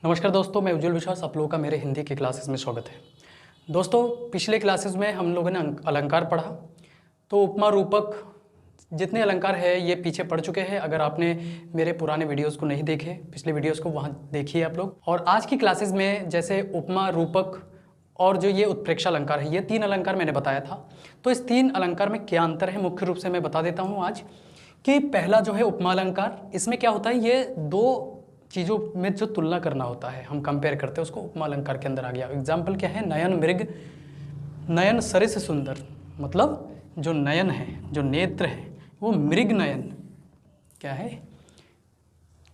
नमस्कार दोस्तों, मैं उज्जवल विश्वास, आप लोगों का मेरे हिंदी की क्लासेस में स्वागत है। दोस्तों, पिछले क्लासेस में हम लोगों ने अलंकार पढ़ा, तो उपमा रूपक जितने अलंकार है ये पीछे पढ़ चुके हैं। अगर आपने मेरे पुराने वीडियोस को नहीं देखे, पिछले वीडियोस को वहाँ देखिए आप लोग। और आज की क्लासेस में जैसे उपमा रूपक और जो ये उत्प्रेक्षा अलंकार है, ये तीन अलंकार मैंने बताया था। तो इस तीन अलंकार में क्या अंतर है मुख्य रूप से मैं बता देता हूँ आज। कि पहला जो है उपमा अलंकार, इसमें क्या होता है, ये दो चीज़ों में जो तुलना करना होता है, हम कंपेयर करते हैं, उसको उपमा अलंकार के अंदर आ गया। एग्जाम्पल क्या है, नयन मृग नयन सरिस सुंदर, मतलब जो नयन है, जो नेत्र है, वो मृग नयन क्या है,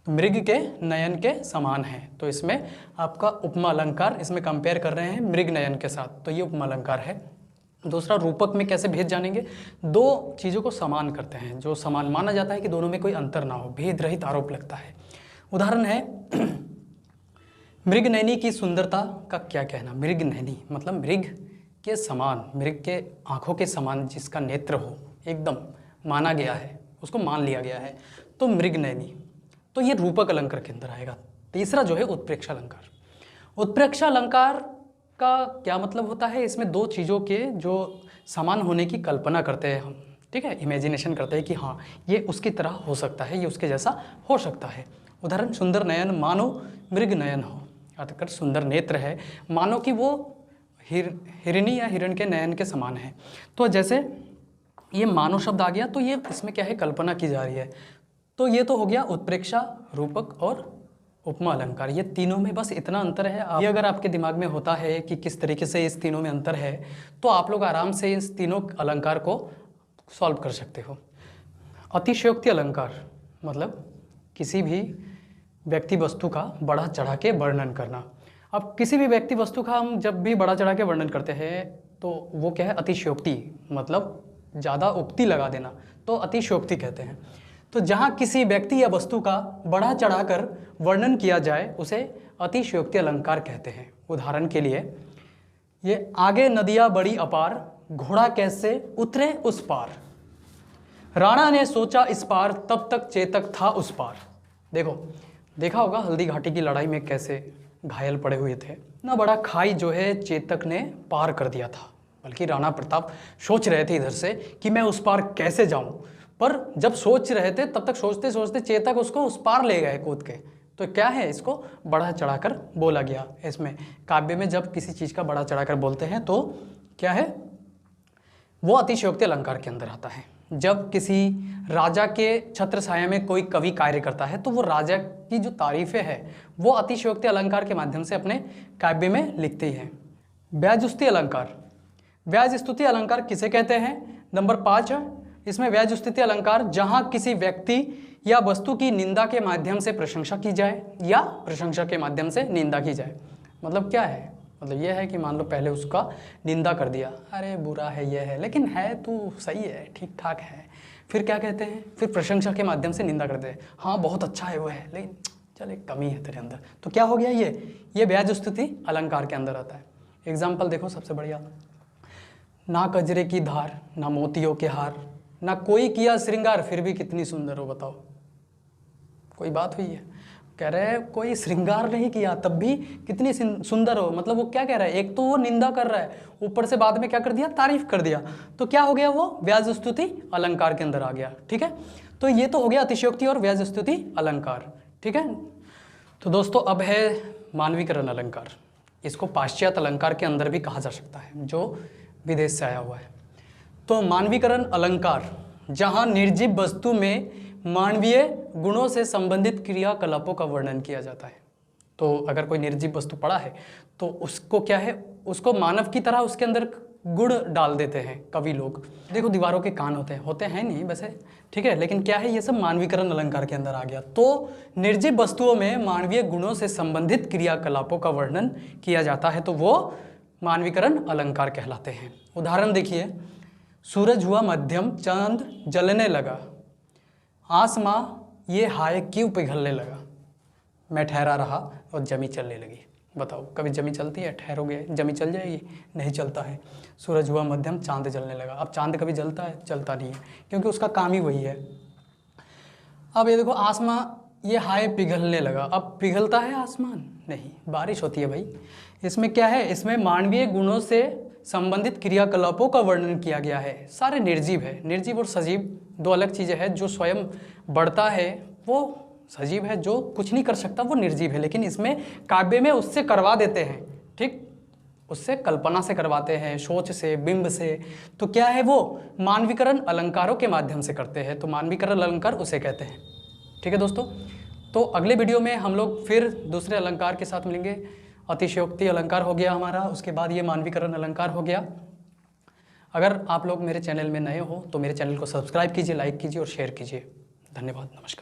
मृग के नयन के समान है। तो इसमें आपका उपमा अलंकार, इसमें कंपेयर कर रहे हैं मृग नयन के साथ, तो ये उपमा अलंकार है। दूसरा, रूपक में कैसे भेद जानेंगे, दो चीज़ों को समान करते हैं, जो समान माना जाता है कि दोनों में कोई अंतर ना हो, भेद रहित आरोप लगता है। उदाहरण है मृग नैनी की सुंदरता का क्या कहना। मृग नैनी मतलब मृग के समान, मृग के आंखों के समान जिसका नेत्र हो, एकदम माना गया है, उसको मान लिया गया है, तो मृग नैनी। तो ये रूपक अलंकार के अंदर आएगा। तीसरा जो है उत्प्रेक्षा अलंकार। उत्प्रेक्षा अलंकार का क्या मतलब होता है, इसमें दो चीज़ों के जो समान होने की कल्पना करते हैं हम, ठीक है, इमेजिनेशन करते हैं कि हाँ ये उसकी तरह हो सकता है, ये उसके जैसा हो सकता है। उदाहरण, सुंदर नयन मानो मृग नयन हो, अर्थात सुंदर नेत्र है, मानो कि वो हिरणी या हिरण के नयन के समान है। तो जैसे ये मानो शब्द आ गया, तो ये इसमें क्या है, कल्पना की जा रही है। तो ये तो हो गया उत्प्रेक्षा, रूपक और उपमा अलंकार। ये तीनों में बस इतना अंतर है। ये अगर आपके दिमाग में होता है कि किस तरीके से इस तीनों में अंतर है, तो आप लोग आराम से इस तीनों अलंकार को सॉल्व कर सकते हो। अतिशयोक्ति अलंकार मतलब किसी भी व्यक्ति वस्तु का बढ़ा चढ़ा के वर्णन करना। अब किसी भी व्यक्ति वस्तु का हम जब भी बढ़ा चढ़ा के वर्णन करते हैं तो वो क्या है, अतिशयोक्ति, मतलब ज़्यादा उक्ति लगा देना, तो अतिशयोक्ति कहते हैं। तो जहाँ किसी व्यक्ति या वस्तु का बढ़ा चढ़ा कर वर्णन किया जाए उसे अतिशयोक्ति अलंकार कहते हैं। उदाहरण के लिए, ये आगे नदियाँ बड़ी अपार, घोड़ा कैसे उतरे उस पार, राणा ने सोचा इस पार, तब तक चेतक था उस पार। देखा होगा हल्दी घाटी की लड़ाई में कैसे घायल पड़े हुए थे ना, बड़ा खाई जो है चेतक ने पार कर दिया था, बल्कि राणा प्रताप सोच रहे थे इधर से कि मैं उस पार कैसे जाऊं, पर जब सोच रहे थे तब तक सोचते सोचते चेतक उसको उस पार ले गए कूद के। तो क्या है, इसको बढ़ा चढ़ाकर बोला गया। इसमें काव्य में जब किसी चीज़ का बढ़ा चढ़ाकर बोलते हैं तो क्या है, वो अतिशयोक्ति अलंकार के अंदर आता है। जब किसी राजा के छत्र छाया में कोई कवि कार्य करता है तो वो राजा की जो तारीफें हैं वो अतिशयोक्ति अलंकार के माध्यम से अपने काव्य में लिखते हैं। व्याजस्तुति अलंकार। व्याज स्तुति अलंकार किसे कहते हैं, नंबर 5 है इसमें व्याज स्तुति अलंकार, जहाँ किसी व्यक्ति या वस्तु की निंदा के माध्यम से प्रशंसा की जाए या प्रशंसा के माध्यम से निंदा की जाए। मतलब क्या है, मतलब यह है कि मान लो पहले उसका निंदा कर दिया, अरे बुरा है ये है, लेकिन है तो सही है, ठीक ठाक है। फिर क्या कहते हैं, फिर प्रशंसा के माध्यम से निंदा करते हैं, हाँ बहुत अच्छा है वो है, लेकिन चल एक कमी है तेरे अंदर। तो क्या हो गया, ये व्याज स्तुति अलंकार के अंदर आता है। एग्जाम्पल देखो सबसे बढ़िया, ना कजरे की धार, ना मोतियों के हार, ना कोई किया श्रृंगार, फिर भी कितनी सुंदर हो। बताओ, कोई बात हुई है, कह रहे हैं कोई श्रृंगार नहीं किया तब भी कितनी सुंदर हो। मतलब वो क्या कह रहा है, एक तो वो निंदा कर रहा है, ऊपर से बाद में क्या कर दिया, तारीफ कर दिया। तो क्या हो गया, वो व्याज स्तुति अलंकार के अंदर आ गया। ठीक है, तो ये तो हो गया अतिशयोक्ति और व्याज स्तुति अलंकार। ठीक है, तो दोस्तों अब है मानवीकरण अलंकार। इसको पाश्चात्य अलंकार के अंदर भी कहा जा सकता है, जो विदेश से आया हुआ है। तो मानवीकरण अलंकार, जहाँ निर्जीव वस्तु में मानवीय गुणों से संबंधित क्रियाकलापों का वर्णन किया जाता है। तो अगर कोई निर्जीव वस्तु पड़ा है तो उसको क्या है, उसको मानव की तरह उसके अंदर गुण डाल देते हैं कवि लोग। देखो दीवारों के कान होते हैं नहीं वैसे, ठीक है, लेकिन क्या है, ये सब मानवीकरण अलंकार के अंदर आ गया। तो निर्जीव वस्तुओं में मानवीय गुणों से संबंधित क्रियाकलापों का वर्णन किया जाता है, तो वो मानवीकरण अलंकार कहलाते हैं। उदाहरण देखिए, सूरज हुआ मध्यम, चांद जलने लगा, आसमां ये हाय क्यों पिघलने लगा, मैं ठहरा रहा और जमी चलने लगी। बताओ, कभी जमी चलती है, ठहरोगे जमी चल जाएगी, नहीं चलता है। सूरज हुआ मध्यम, चांद जलने लगा। अब चांद कभी जलता है, चलता नहीं है, क्योंकि उसका काम ही वही है। अब ये देखो, आसमां ये हाय पिघलने लगा। अब पिघलता है आसमान? नहीं, बारिश होती है भाई। इसमें क्या है, इसमें मानवीय गुणों से संबंधित क्रियाकलापों का वर्णन किया गया है। सारे निर्जीव है। निर्जीव और सजीव दो अलग चीज़ें हैं। जो स्वयं बढ़ता है वो सजीव है, जो कुछ नहीं कर सकता वो निर्जीव है। लेकिन इसमें काव्य में उससे करवा देते हैं, ठीक, उससे कल्पना से करवाते हैं, सोच से, बिंब से। तो क्या है, वो मानवीकरण अलंकारों के माध्यम से करते हैं। तो मानवीकरण अलंकार उसे कहते हैं। ठीक है दोस्तों, तो अगले वीडियो में हम लोग फिर दूसरे अलंकार के साथ मिलेंगे। अतिशयोक्ति अलंकार हो गया हमारा, उसके बाद ये मानवीकरण अलंकार हो गया। अगर आप लोग मेरे चैनल में नए हो तो मेरे चैनल को सब्सक्राइब कीजिए, लाइक कीजिए और शेयर कीजिए। धन्यवाद, नमस्कार।